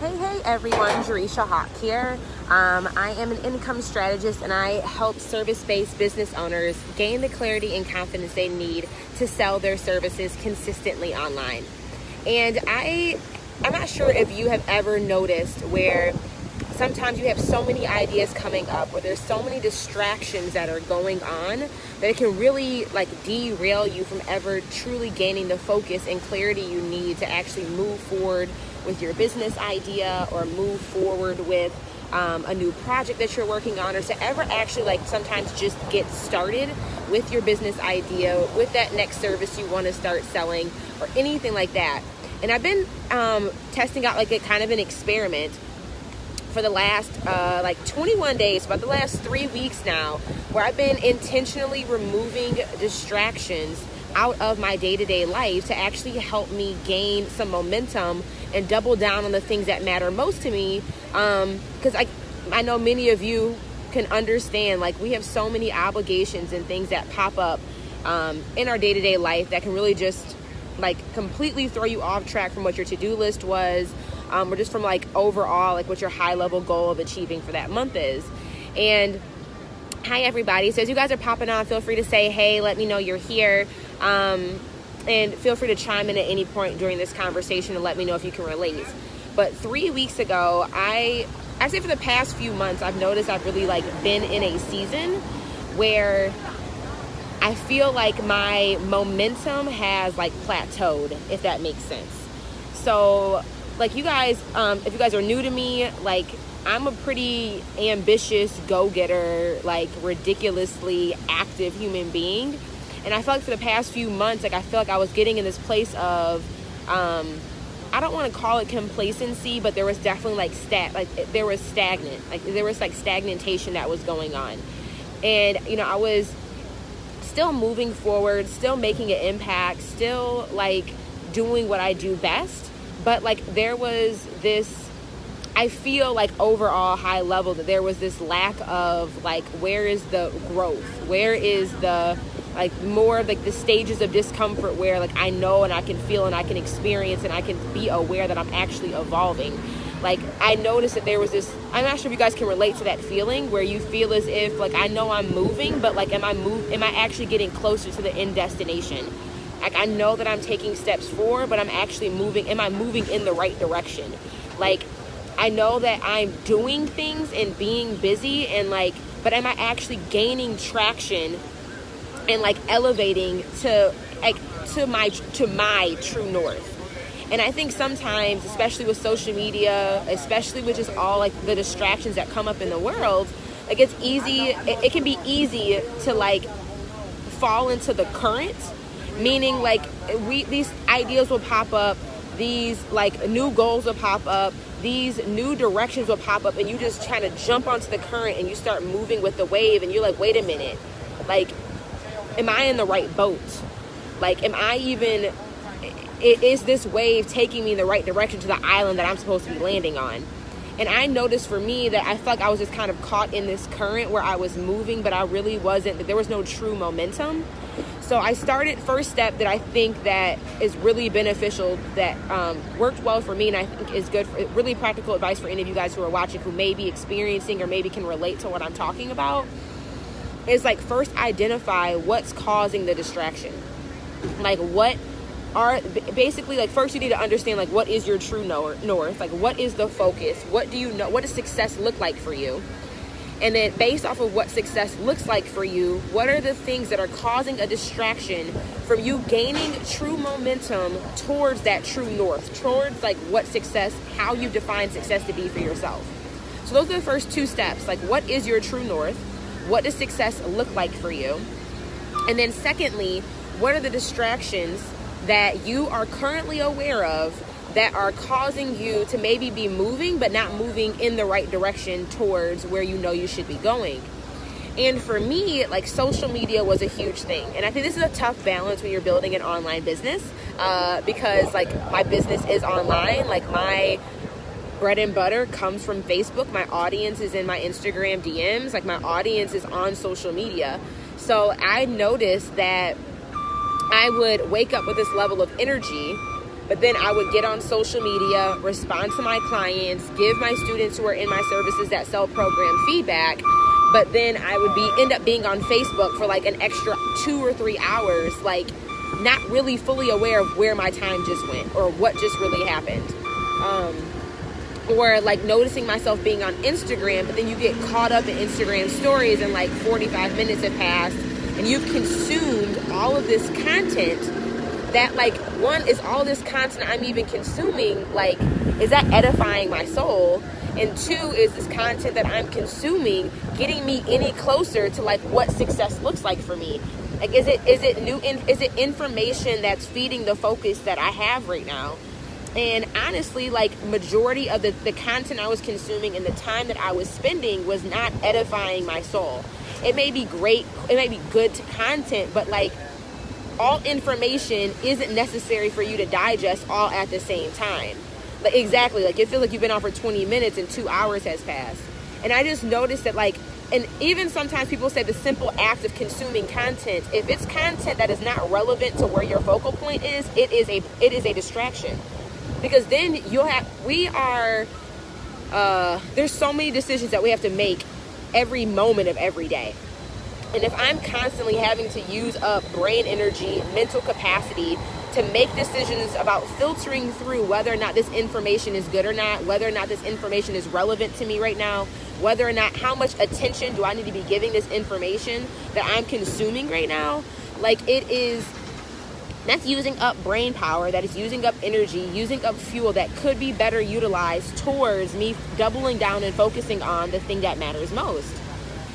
Hey everyone, Jerisha Hawk here. I am an income strategist and I help service-based business owners gain the clarity and confidence they need to sell their services consistently online. And I'm not sure if you have ever noticed where sometimes you have so many ideas coming up, or there's so many distractions that are going on that it can really derail you from ever truly gaining the focus and clarity you need to actually move forward with your business idea, or move forward with a new project that you're working on, or to ever actually sometimes just get started with your business idea, with that next service you want to start selling, or anything like that. And I've been testing out a kind of an experiment for the last 21 days, about the last 3 weeks now, where I've been intentionally removing distractions out of my day-to-day life to actually help me gain some momentum and double down on the things that matter most to me. Because I know many of you can understand, we have so many obligations and things that pop up in our day-to-day life that can really just completely throw you off track from what your to-do list was, or just from overall what your high-level goal of achieving for that month is. And hi everybody, so as you guys are popping on, feel free to say hey, let me know you're here, and feel free to chime in at any point during this conversation and let me know if you can relate. But 3 weeks ago, I say for the past few months, I've noticed I've really been in a season where I feel my momentum has plateaued, if that makes sense. So you guys, if you guys are new to me, I'm a pretty ambitious, go-getter, ridiculously active human being. And I feel for the past few months, I feel I was getting in this place of, I don't want to call it complacency, but there was definitely there was stagnant, there was stagnation that was going on. And, I was still moving forward, still making an impact, still doing what I do best. But there was this, I feel overall high level that there was this lack of where is the growth? Where is the more of the stages of discomfort where I know and I can feel and I can experience and I can be aware that I'm actually evolving. I noticed that there was this, I'm not sure if you guys can relate to that feeling where you feel as if I know I'm moving, but am I actually getting closer to the end destination? I know that I'm taking steps forward, but I'm actually moving. Am I moving in the right direction? I know that I'm doing things and being busy and but am I actually gaining traction and elevating to my true north? And I think sometimes, especially with social media, especially with just all the distractions that come up in the world, it's easy. It can be easy to fall into the current, meaning these ideas will pop up, these new goals will pop up, these new directions will pop up, and you just try to jump onto the current and you start moving with the wave, and you're wait a minute, am I in the right boat? Am I even, is this wave taking me in the right direction to the island that I'm supposed to be landing on? And I noticed for me that I felt I was just kind of caught in this current where I was moving, but I really wasn't, there was no true momentum. So I started, first step that I think that is really beneficial, that worked well for me, and I think is good, for really practical advice for any of you guys who are watching who may be experiencing or maybe can relate to what I'm talking about, is first identify what's causing the distraction. What are, basically first you need to understand what is your true north, what is the focus, what do you know, what does success look like for you? And then based off of what success looks like for you, what are the things that are causing a distraction from you gaining true momentum towards that true north, towards what success, how you define success to be for yourself. So those are the first two steps. What is your true north? What does success look like for you? And then secondly, what are the distractions that you are currently aware of that are causing you to maybe be moving, but not moving in the right direction towards where you know you should be going? And for me, social media was a huge thing. And I think this is a tough balance when you're building an online business, because my business is online. My bread and butter comes from Facebook. My audience is in my Instagram DMs. My audience is on social media. So I noticed that I would wake up with this level of energy But then I would get on social media, respond to my clients, give my students who are in my services that sell program feedback. But then I would end up being on Facebook for like an extra 2 or 3 hours, like not really fully aware of where my time just went or what just really happened. Or like noticing myself being on Instagram, but then you get caught up in Instagram stories and like 45 minutes have passed and you've consumed all of this content that, like, one, is all this content I'm even consuming, like, is that edifying my soul? And two, is this content that I'm consuming getting me any closer to like what success looks like for me? Like, is it information that's feeding the focus that I have right now? And honestly, like, majority of the content I was consuming and the time that I was spending was not edifying my soul. It may be great, it may be good content, but like, all information isn't necessary for you to digest all at the same time. Like, exactly, like, it feels like you've been on for 20 minutes and 2 hours has passed. And I just noticed that, like, and even sometimes people say the simple act of consuming content, if it's content that is not relevant to where your focal point is, it is a distraction. Because then there's so many decisions that we have to make every moment of every day. And if I'm constantly having to use up brain energy, mental capacity to make decisions about filtering through whether or not this information is good or not, whether or not this information is relevant to me right now, whether or not, how much attention do I need to be giving this information that I'm consuming right now, like, that's using up brain power, that is using up energy, using up fuel that could be better utilized towards me doubling down and focusing on the thing that matters most.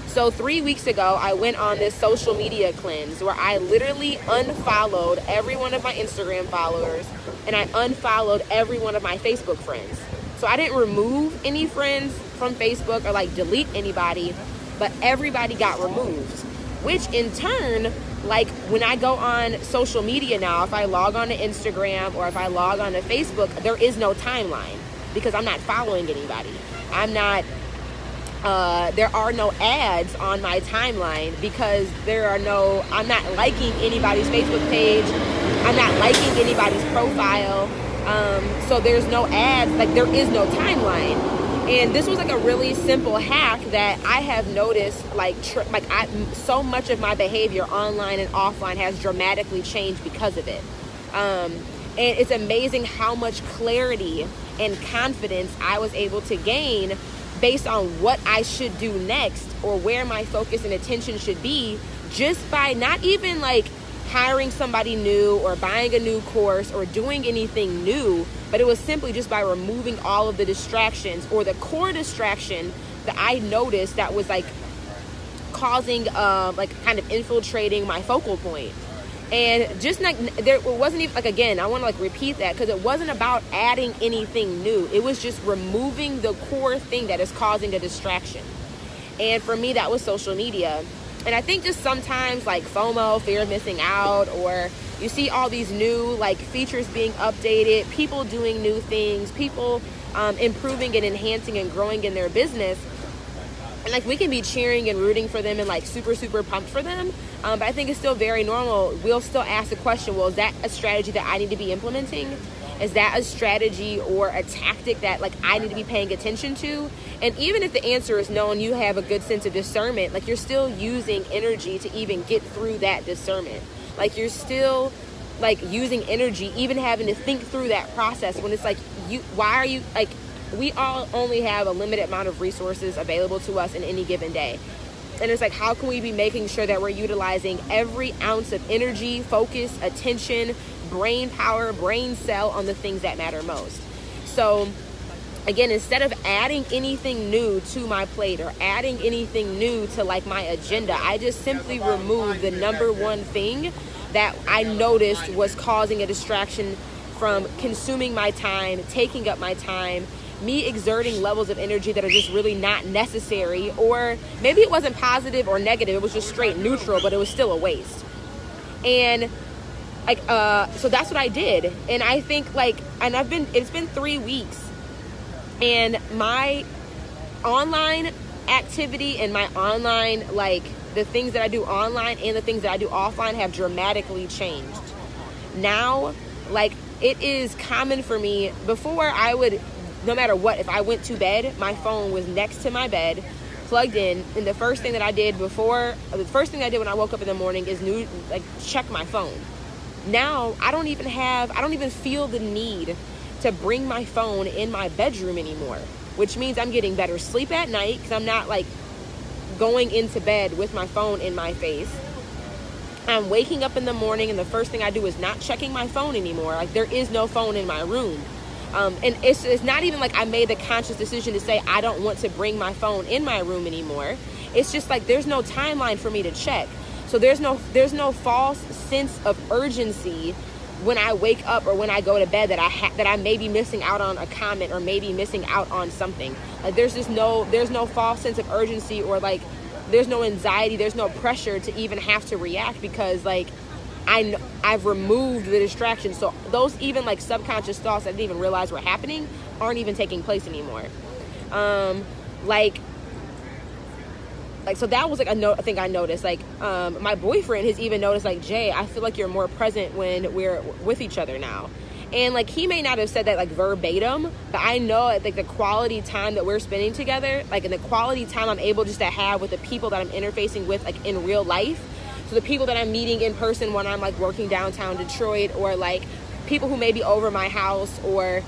So 3 weeks ago, I went on this social media cleanse where I literally unfollowed every one of my Instagram followers and I unfollowed every one of my Facebook friends. So I didn't remove any friends from Facebook or like delete anybody, but everybody got removed, which in turn, like, when I go on social media now, if I log on to Instagram or if I log on to Facebook, there is no timeline because I'm not following anybody. There are no ads on my timeline because I'm not liking anybody's Facebook page. I'm not liking anybody's profile. So there's no ads, like, there is no timeline. And this was like a really simple hack that I have noticed, so much of my behavior online and offline has dramatically changed because of it. And it's amazing how much clarity and confidence I was able to gain based on what I should do next or where my focus and attention should be, just by not even like hiring somebody new or buying a new course or doing anything new, but it was simply just by removing all of the distractions or the core distraction that I noticed that was like causing, kind of infiltrating my focal point. And just like, it wasn't even, like, again, I want to like repeat that because it wasn't about adding anything new. It was just removing the core thing that is causing a distraction. And for me, that was social media. And I think just sometimes, like, FOMO, fear of missing out, or you see all these new like features being updated, people doing new things, people improving and enhancing and growing in their business. And like, we can be cheering and rooting for them and like super, super pumped for them. But I think it's still very normal. We'll still ask the question, well, is that a strategy that I need to be implementing? Is that a strategy or a tactic that like I need to be paying attention to? And even if the answer is no and you have a good sense of discernment, like, you're still using energy to even get through that discernment. Like, you're still like using energy, even having to think through that process when it's like, we all only have a limited amount of resources available to us in any given day. And it's like, how can we be making sure that we're utilizing every ounce of energy, focus, attention, brain power, brain cell on the things that matter most? So again, instead of adding anything new to my plate or adding anything new to like my agenda, I just simply removed the number one thing that I noticed was causing a distraction from consuming my time, taking up my time, me exerting levels of energy that are just really not necessary, or maybe it wasn't positive or negative, it was just straight neutral, but it was still a waste. And like, so that's what I did. And I think it's been 3 weeks, and my online activity and my online, like, the things that I do online and the things that I do offline have dramatically changed. Now, like, it is common for me. Before, I would, no matter what, if I went to bed, my phone was next to my bed, plugged in, and the first thing I did when I woke up in the morning is check my phone. Now, I don't even feel the need to bring my phone in my bedroom anymore, which means I'm getting better sleep at night because I'm not like going into bed with my phone in my face. I'm waking up in the morning and the first thing I do is not checking my phone anymore. Like, there is no phone in my room. And it's not even like I made the conscious decision to say I don't want to bring my phone in my room anymore. It's just like there's no timeline for me to check. So there's no false sense of urgency when I wake up or when I go to bed that I may be missing out on a comment or maybe missing out on something. Like, there's no false sense of urgency, or like there's no anxiety, there's no pressure to even have to react, because like I've removed the distraction. So those even like subconscious thoughts I didn't even realize were happening aren't even taking place anymore. So that was like a thing I noticed. Like, my boyfriend has even noticed, like, Jay, I feel like you're more present when we're with each other now. And like, he may not have said that like verbatim, but I know like the quality time that we're spending together, like, and the quality time I'm able just to have with the people that I'm interfacing with, like, in real life. So the people that I'm meeting in person when I'm like working downtown Detroit, or like people who may be over my house, or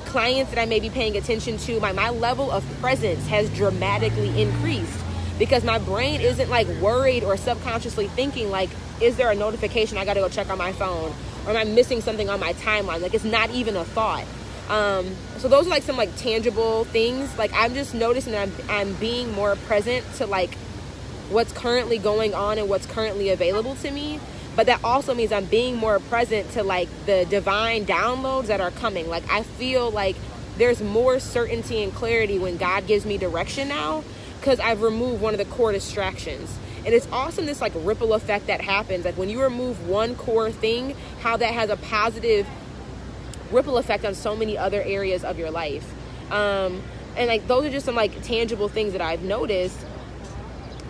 clients that I may be paying attention to, my level of presence has dramatically increased, because my brain isn't like worried or subconsciously thinking like, is there a notification I got to go check on my phone, or am I missing something on my timeline? Like, it's not even a thought. So those are like some like tangible things. Like, I'm just noticing that I'm being more present to like what's currently going on and what's currently available to me. But that also means I'm being more present to like the divine downloads that are coming. Like, I feel like there's more certainty and clarity when God gives me direction now, because I've removed one of the core distractions. And it's awesome, this like ripple effect that happens. Like, when you remove one core thing, how that has a positive ripple effect on so many other areas of your life. And like, those are just some like tangible things that I've noticed.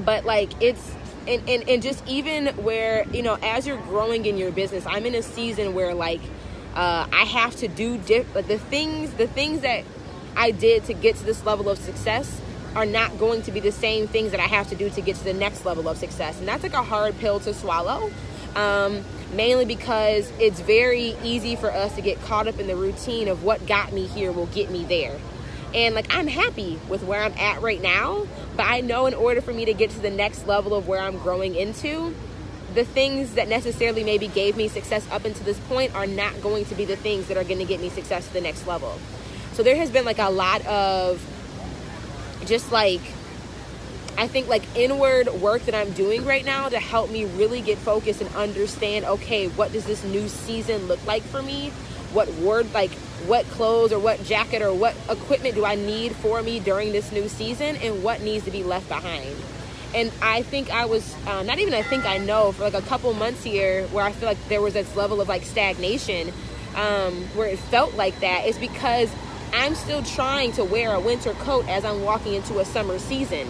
But like, it's and just even where, you know, as you're growing in your business, I'm in a season where like I have to do the things that I did to get to this level of success are not going to be the same things that I have to do to get to the next level of success. And that's like a hard pill to swallow, mainly because it's very easy for us to get caught up in the routine of what got me here will get me there. And like, I'm happy with where I'm at right now, but I know in order for me to get to the next level of where I'm growing into, the things that necessarily maybe gave me success up until this point are not going to be the things that are going to get me success to the next level. So there has been like a lot of just like, I think like inward work that I'm doing right now to help me really get focused and understand, okay, what does this new season look like for me? What clothes or what jacket or what equipment do I need for me during this new season, and what needs to be left behind? And I think I was, I know for like a couple months here where I feel like there was this level of like stagnation, where it felt like that, is because I'm still trying to wear a winter coat as I'm walking into a summer season.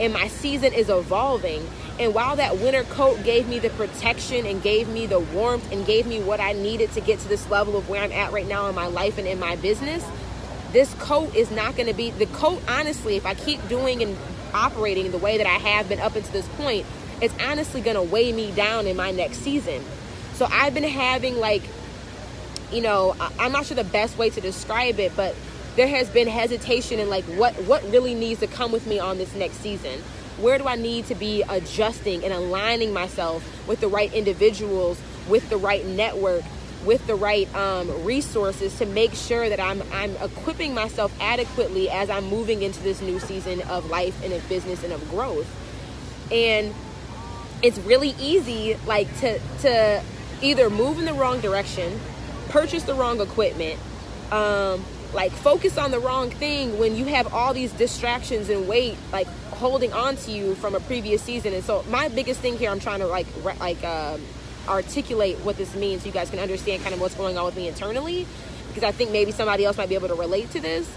And my season is evolving. And while that winter coat gave me the protection and gave me the warmth and gave me what I needed to get to this level of where I'm at right now in my life and in my business, this coat is not going to be the coat. Honestly, if I keep doing and operating the way that I have been up until this point, it's honestly going to weigh me down in my next season. So I've been having like, you know, I'm not sure the best way to describe it, but there has been hesitation in like what really needs to come with me on this next season. Where do I need to be adjusting and aligning myself with the right individuals, with the right network, with the right resources to make sure that I'm equipping myself adequately as I'm moving into this new season of life and of business and of growth. And it's really easy like to either move in the wrong direction, purchase the wrong equipment, like focus on the wrong thing when you have all these distractions and weight like holding on to you from a previous season. And so my biggest thing here, I'm trying to articulate what this means so you guys can understand kind of what's going on with me internally, because I think maybe somebody else might be able to relate to this,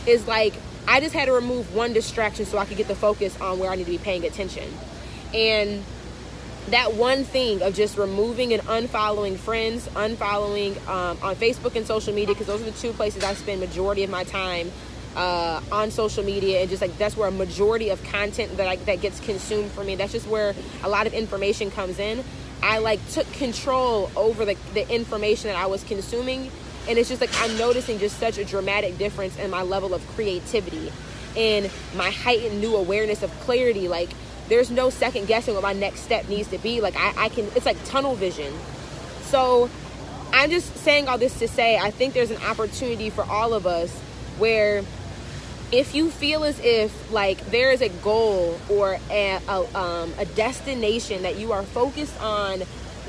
is like I just had to remove one distraction so I could get the focus on where I need to be paying attention. And that one thing of just removing and unfollowing friends, unfollowing on Facebook and social media, because those are the two places I spend majority of my time on social media, and just like that's where a majority of content that gets consumed for me. That's just where a lot of information comes in. I like took control over the information that I was consuming, and it's just like I'm noticing just such a dramatic difference in my level of creativity and my heightened new awareness of clarity. Like, there's no second guessing what my next step needs to be. Like, I can, it's like tunnel vision. So I'm just saying all this to say, I think there's an opportunity for all of us where if you feel as if like there is a goal or a destination that you are focused on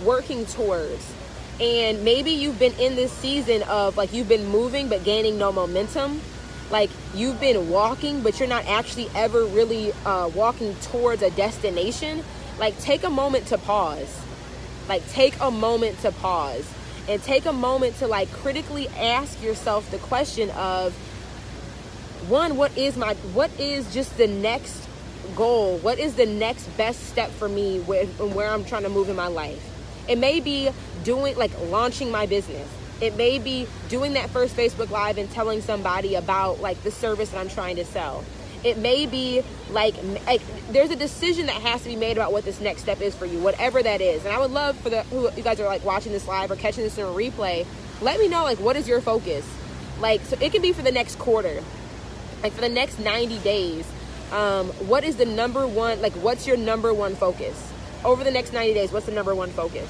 working towards, and maybe you've been in this season of like you've been moving but gaining no momentum, like you've been walking but you're not actually ever really walking towards a destination, like take a moment to pause. Like take a moment to pause and take a moment to like critically ask yourself the question of, one, what is just the next goal? What is the next best step for me where I'm trying to move in my life? It may be doing, like, launching my business. It may be doing that first Facebook Live and telling somebody about, like, the service that I'm trying to sell. It may be, like there's a decision that has to be made about what this next step is for you, whatever that is. And I would love for who you guys are, like, watching this live or catching this in a replay, let me know, like, what is your focus? Like, so it can be for the next quarter. Like for the next 90 days, what is the number one, like what's your number one focus? Over the next 90 days, what's the number one focus?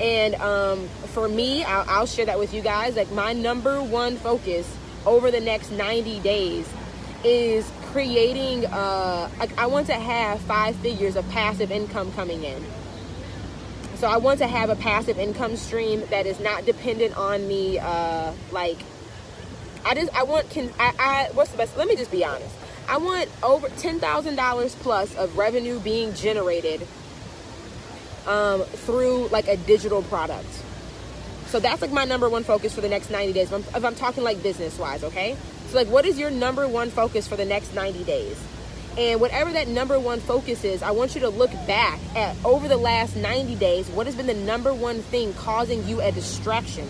And for me, I'll share that with you guys. Like my number one focus over the next 90 days is creating, like I want to have 5 figures of passive income coming in. So I want to have a passive income stream that is not dependent on me, like, what's the best? Let me just be honest. I want over $10,000 plus of revenue being generated through like a digital product. So that's like my number one focus for the next 90 days. If I'm talking like business wise, okay? So like, what is your number one focus for the next 90 days? And whatever that number one focus is, I want you to look back at over the last 90 days, what has been the number one thing causing you a distraction?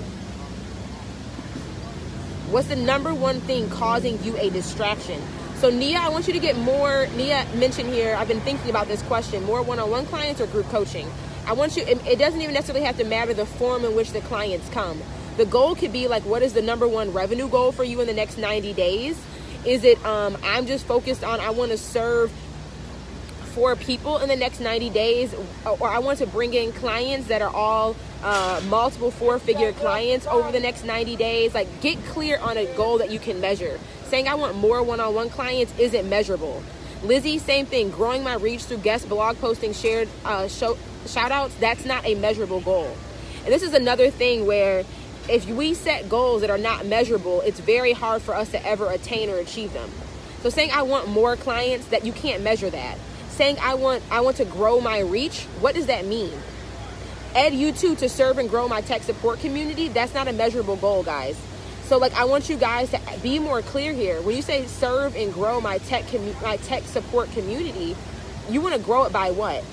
What's the number one thing causing you a distraction? So Nia, I want you to get more, Nia mentioned here, I've been thinking about this question, more one-on-one clients or group coaching? I want you, it doesn't even necessarily have to matter the form in which the clients come. The goal could be like, what is the number one revenue goal for you in the next 90 days? Is it, I'm just focused on, I want to serve 4 people in the next 90 days, or I want to bring in clients that are all multiple 4-figure clients over the next 90 days. Like, get clear on a goal that you can measure. Saying I want more one-on-one clients isn't measurable. Lizzie, same thing. Growing my reach through guest blog posting, shared shout outs, that's not a measurable goal. And this is another thing where if we set goals that are not measurable, it's very hard for us to ever attain or achieve them. So saying I want more clients, that you can't measure that. Saying I want to grow my reach, what does that mean? Ed YouTube to serve and grow my tech support community, that's not a measurable goal, guys. So like, I want you guys to be more clear here. When you say serve and grow my tech support community, you want to grow it by what?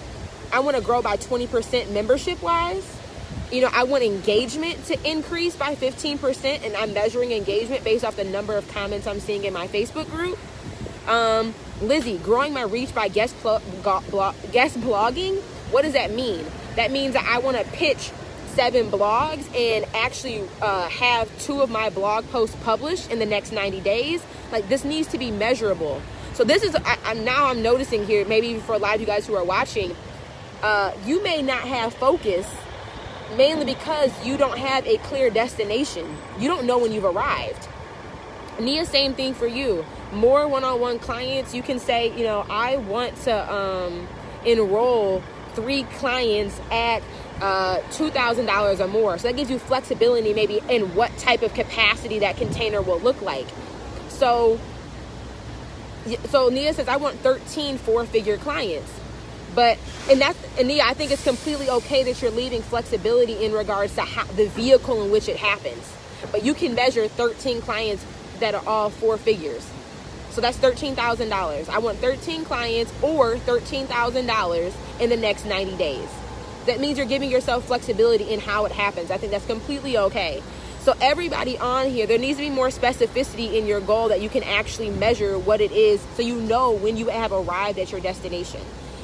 I want to grow by 20% membership wise. You know, I want engagement to increase by 15%, and I'm measuring engagement based off the number of comments I'm seeing in my Facebook group. Lizzie, growing my reach by guest blogging. What does that mean? That means that I want to pitch 7 blogs and actually have 2 of my blog posts published in the next 90 days. Like, this needs to be measurable. So this is, I'm noticing here, maybe for a lot of you guys who are watching, you may not have focus mainly because you don't have a clear destination. You don't know when you've arrived. Nia, same thing for you. More one-on-one clients, you can say, you know, I want to enroll 3 clients at $2,000 or more. So that gives you flexibility maybe in what type of capacity that container will look like. So Nia says, I want 13 4-figure clients. And Nia, I think it's completely okay that you're leaving flexibility in regards to the vehicle in which it happens. But you can measure 13 clients that are all 4 figures. So that's $13,000. I want 13 clients or $13,000 in the next 90 days. That means you're giving yourself flexibility in how it happens. I think that's completely okay. So everybody on here, there needs to be more specificity in your goal that you can actually measure what it is, so you know when you have arrived at your destination.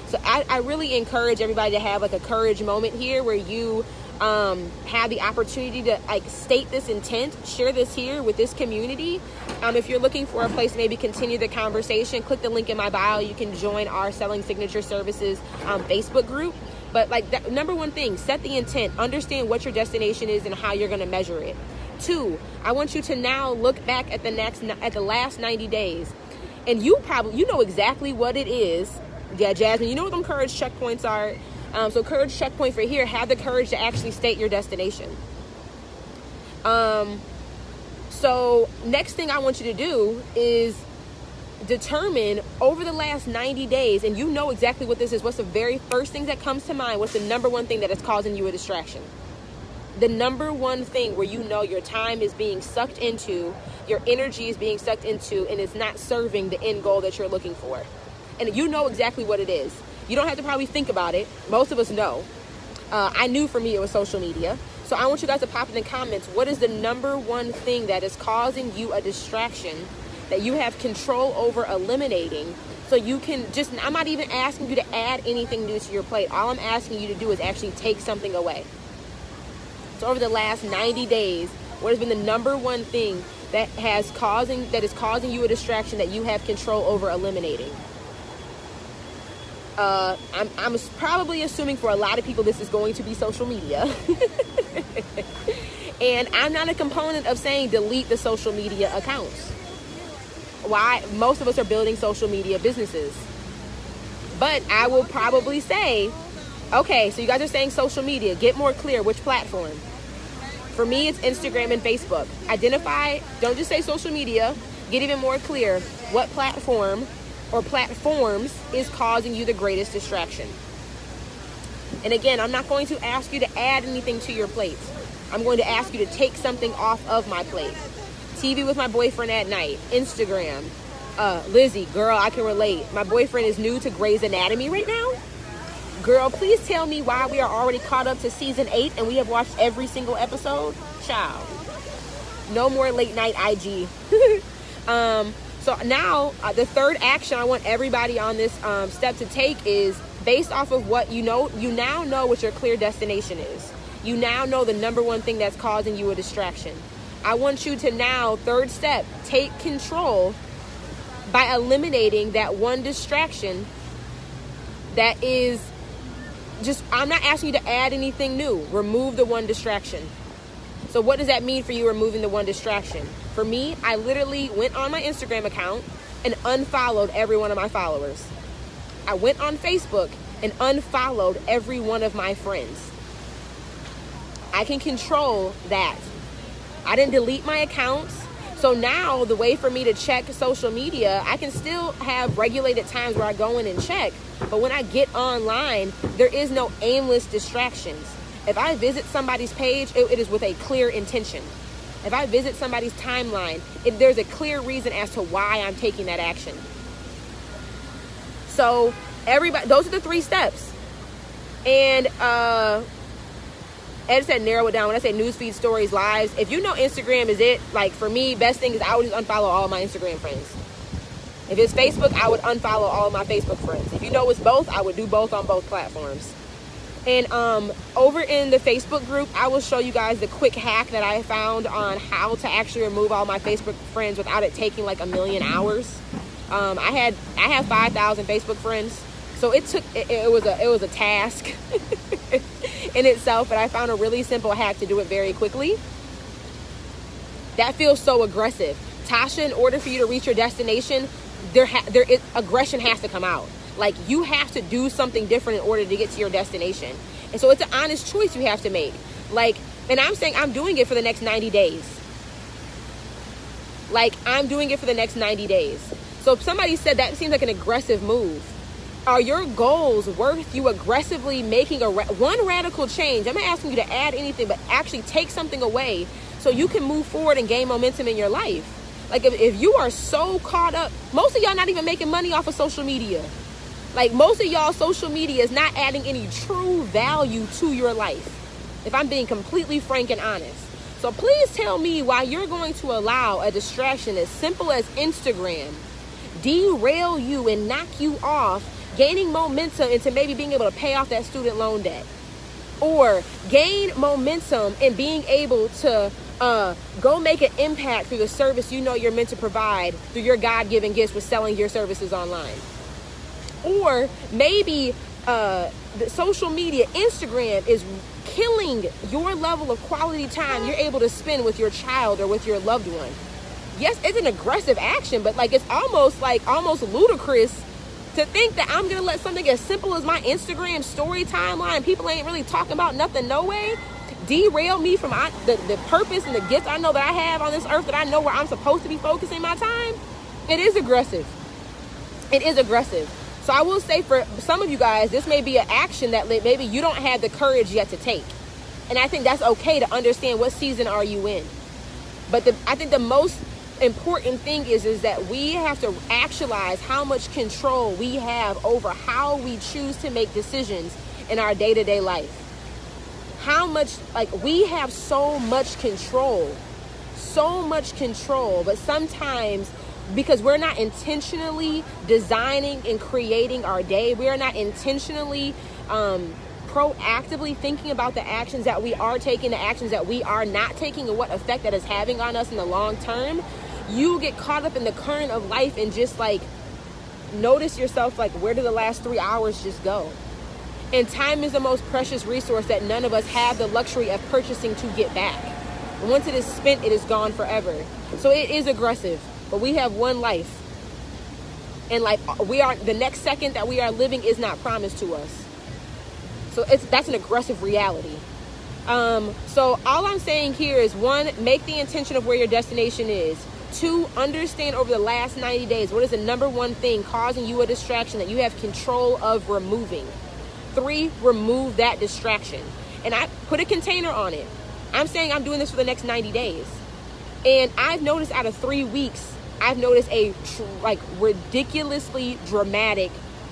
So I really encourage everybody to have like a courage moment here where you have the opportunity to like state this intent, share this here with this community. If you're looking for a place to maybe continue the conversation, click the link in my bio. You can join our Selling Signature Services Facebook group. But like that, number one thing, set the intent, understand what your destination is and how you're going to measure it. 2, I want you to now look back at the last 90 days, and you know exactly what it is. Yeah, Jasmine, you know what them courage checkpoints are. So courage checkpoint for here, have the courage to actually state your destination. So next thing I want you to do is determine over the last 90 days, and you know exactly what this is. What's the very first thing that comes to mind? What's the number one thing that is causing you a distraction? The number one thing where you know your time is being sucked into, your energy is being sucked into, and it's not serving the end goal that you're looking for. And you know exactly what it is. You don't have to probably think about it. Most of us know. I knew for me it was social media. So I want you guys to pop in the comments. What is the number one thing that is causing you a distraction that you have control over eliminating? So you can just, I'm not even asking you to add anything new to your plate. All I'm asking you to do is actually take something away. So over the last 90 days, what has been the number one thing that is causing you a distraction that you have control over eliminating? I'm probably assuming for a lot of people this is going to be social media. And I'm not a component of saying delete the social media accounts. Why? Most of us are building social media businesses. But I will probably say, okay, so you guys are saying social media. Get more clear. Which platform? For me, it's Instagram and Facebook. Identify, don't just say social media. Get even more clear. What platform or platforms is causing you the greatest distraction? And again, I'm not going to ask you to add anything to your plate. I'm going to ask you to take something off of my plate. TV with my boyfriend at night. Instagram. Lizzie, girl, I can relate. My boyfriend is new to Grey's Anatomy right now. Girl, please tell me why we are already caught up to season 8 and we have watched every single episode. Child. No more late night IG. So now, the third action I want everybody on this step to take is based off of what you know. You now know what your clear destination is. You now know the number one thing that's causing you a distraction. I want you to now, third step, take control by eliminating that one distraction that is just, I'm not asking you to add anything new. Remove the one distraction. So what does that mean for you, removing the one distraction? For me, I literally went on my Instagram account and unfollowed every one of my followers. I went on Facebook and unfollowed every one of my friends. I can control that. I didn't delete my accounts. So now the way for me to check social media, I can still have regulated times where I go in and check. But when I get online, there is no aimless distractions. If I visit somebody's page, it is with a clear intention. If I visit somebody's timeline, there's a clear reason as to why I'm taking that action. So everybody, those are the 3 steps. And Ed said narrow it down. When I say newsfeed, stories, lives, if you know Instagram is it, like for me, best thing is I would just unfollow all of my Instagram friends. If it's Facebook, I would unfollow all of my Facebook friends. If you know it's both, I would do both on both platforms. And over in the Facebook group, I will show you guys the quick hack that I found on how to actually remove all my Facebook friends without it taking like 1,000,000 hours. I have 5,000 Facebook friends, so it was a task in itself. But I found a really simple hack to do it very quickly. That feels so aggressive, Tasha. In order for you to reach your destination, aggression has to come out. Like, you have to do something different in order to get to your destination. And so it's an honest choice you have to make. Like, and I'm saying I'm doing it for the next 90 days. Like, I'm doing it for the next 90 days. So if somebody said that seems like an aggressive move, are your goals worth you aggressively making one radical change? I'm not asking you to add anything, but actually take something away so you can move forward and gain momentum in your life. Like, if you are so caught up, most of y'all not even making money off of social media. Like, most of y'all social media is not adding any true value to your life, if I'm being completely frank and honest. So please tell me why you're going to allow a distraction as simple as Instagram derail you and knock you off gaining momentum into maybe being able to pay off that student loan debt, or gain momentum in being able to go make an impact through the service you know you're meant to provide through your God-given gifts with selling your services online. Or maybe the social media, Instagram, is killing your level of quality time you're able to spend with your child or with your loved one. Yes, it's an aggressive action, but like, it's almost ludicrous to think that I'm gonna let something as simple as my Instagram story timeline, people ain't really talking about nothing, no way, derail me from the purpose and the gifts I know that I have on this earth, that I know where I'm supposed to be focusing my time. It is aggressive. It is aggressive. So I will say, for some of you guys, this may be an action that maybe you don't have the courage yet to take. And I think that's okay to understand what season are you in. But I think the most important thing is that we have to actualize how much control we have over how we choose to make decisions in our day-to-day life. How much, like, we have so much control, but sometimes, because we're not intentionally designing and creating our day, we are not intentionally proactively thinking about the actions that we are taking, the actions that we are not taking, and what effect that is having on us in the long term, you get caught up in the current of life and just like notice yourself, like, where did the last 3 hours just go? And time is the most precious resource that none of us have the luxury of purchasing to get back. And once it is spent, it is gone forever. So it is aggressive, but we have one life. And like, the next second that we are living is not promised to us. So that's an aggressive reality. So all I'm saying here is, 1, make the intention of where your destination is. 2, understand over the last 90 days, what is the number one thing causing you a distraction that you have control of removing. 3, remove that distraction. And I put a container on it. I'm saying I'm doing this for the next 90 days. And I've noticed out of 3 weeks, I've noticed a ridiculously dramatic,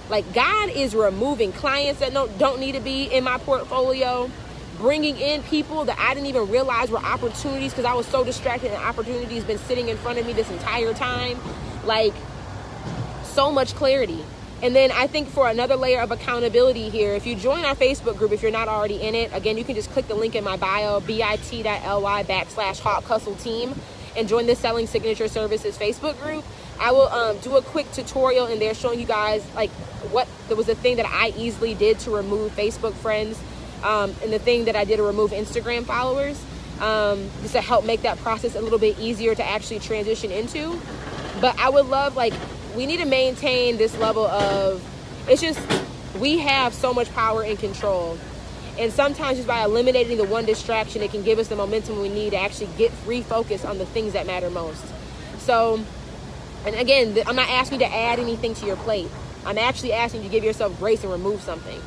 like, God is removing clients that don't need to be in my portfolio, bringing in people that I didn't even realize were opportunities because I was so distracted, and opportunities been sitting in front of me this entire time. Like, so much clarity. And then I think for another layer of accountability here, if you join our Facebook group, if you're not already in it, again, you can just click the link in my bio, bit.ly/Hawk Hustle Team, and join the Selling Signature Services Facebook group. I will do a quick tutorial in there showing you guys, like, what there was a thing that I easily did to remove Facebook friends, and the thing that I did to remove Instagram followers, just to help make that process a little bit easier to actually transition into. But I would love, like, we need to maintain this level of, it's just, we have so much power and control. And sometimes just by eliminating the one distraction, it can give us the momentum we need to actually get refocused on the things that matter most. So, and again, I'm not asking you to add anything to your plate. I'm actually asking you to give yourself grace and remove something.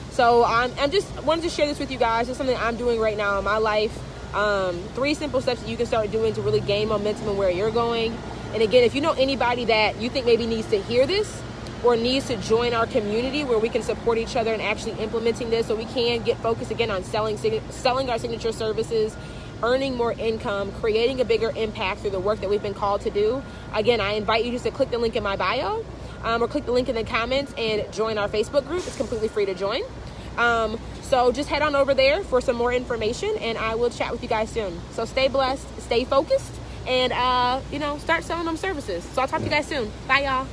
So I'm just wanted to share this with you guys. It's something I'm doing right now in my life. 3 simple steps that you can start doing to really gain momentum and where you're going. And again, if you know anybody that you think maybe needs to hear this or needs to join our community where we can support each other in actually implementing this, so we can get focused again on selling our signature services, earning more income, creating a bigger impact through the work that we've been called to do. Again, I invite you just to click the link in my bio, or click the link in the comments and join our Facebook group. It's completely free to join. So just head on over there for some more information, and I will chat with you guys soon. So stay blessed, stay focused, and start selling them services. So I'll talk to you guys soon. Bye, y'all.